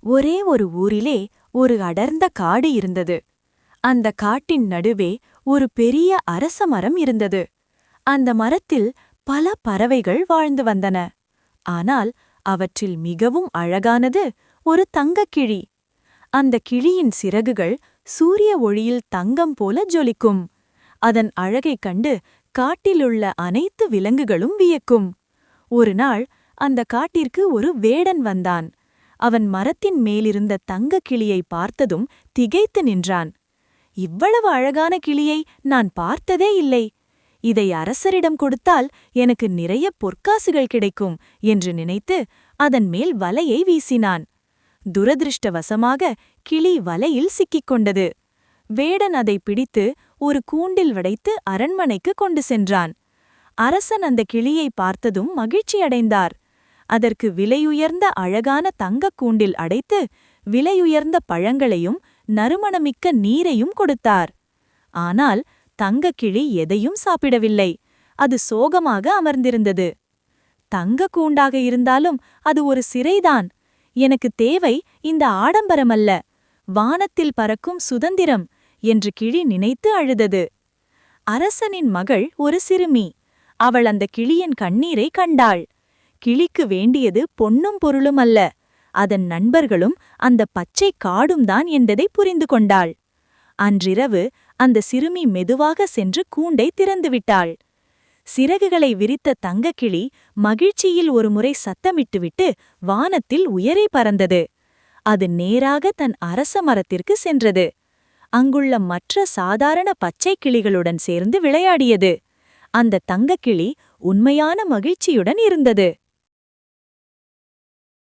ஒரே ஒரு ஊரிலே ஒரு அடர்ந்த காடு இருந்தது. அந்த காட்டின் நடுவே ஒரு பெரிய அரச மரம் இருந்தது. அந்த மரத்தில் பல பறவைகள் வாழ்ந்து வந்தன. ஆனால் அவற்றில் மிகவும் அழகானது ஒரு தங்கக்கிளி. அந்த கிளியின் சிறகுகள் சூரிய ஒளியில் தங்கம் போல ஜொலிக்கும். அதன் அழகைக் கண்டு காட்டிலுள்ள அனைத்து விலங்குகளும் வியக்கும். ஒருநாள் அந்த காட்டிற்கு ஒரு வேடன் வந்தான். அவன் மரத்தின் மேலிருந்த தங்கக் கிளியை பார்த்ததும் திகைத்து நின்றான். இவ்வளவு அழகான கிளியை நான் பார்த்ததே இல்லை. இதை அரசரிடம் கொடுத்தால் எனக்கு நிறைய பொற்காசுகள் கிடைக்கும் என்று நினைத்து அதன் மேல் வலையை வீசினான். துரதிருஷ்டவசமாக கிளி வலையில் சிக்கிக் கொண்டது. வேடன் அதை பிடித்து ஒரு கூண்டில் வைத்து அரண்மனைக்கு கொண்டு சென்றான். அரசன் அந்த கிளியை பார்த்ததும் மகிழ்ச்சியடைந்தார். அதற்கு விலையுயர்ந்த அழகான தங்கக் கூண்டில் அடைத்து விலையுயர்ந்த பழங்களையும் நறுமணமிக்க நீரையும் கொடுத்தார். ஆனால் தங்கக்கிளி எதையும் சாப்பிடவில்லை. அது சோகமாக அமர்ந்திருந்தது. தங்க கூண்டாக இருந்தாலும் அது ஒரு சிறைதான். எனக்கு தேவை இந்த ஆடம்பரமல்ல, வானத்தில் பறக்கும் சுதந்திரம் என்று கிளி நினைத்து அழுதது. அரசனின் மகள் ஒரு சிறுமி. அவள் அந்த கிளியின் கண்ணீரை கண்டாள். கிளிக்கு வேண்டியது பொன்னும் பொருளும் அல்ல, அதன் நண்பர்களும் அந்த பச்சை காடும்தான் என்பதை புரிந்து கொண்டாள். அன்றிரவு அந்த சிறுமி மெதுவாக சென்று கூண்டை திறந்துவிட்டாள். சிறகுகளை விரித்த தங்கக்கிளி மகிழ்ச்சியில் ஒருமுறை சத்தமிட்டுவிட்டு வானத்தில் உயரே பறந்தது. அது நேராக தன் அரச மரத்திற்கு சென்றது. அங்குள்ள மற்ற சாதாரண பச்சை கிளிகளுடன் சேர்ந்து விளையாடியது. அந்த தங்கக்கிளி உண்மையான மகிழ்ச்சியுடன் இருந்தது.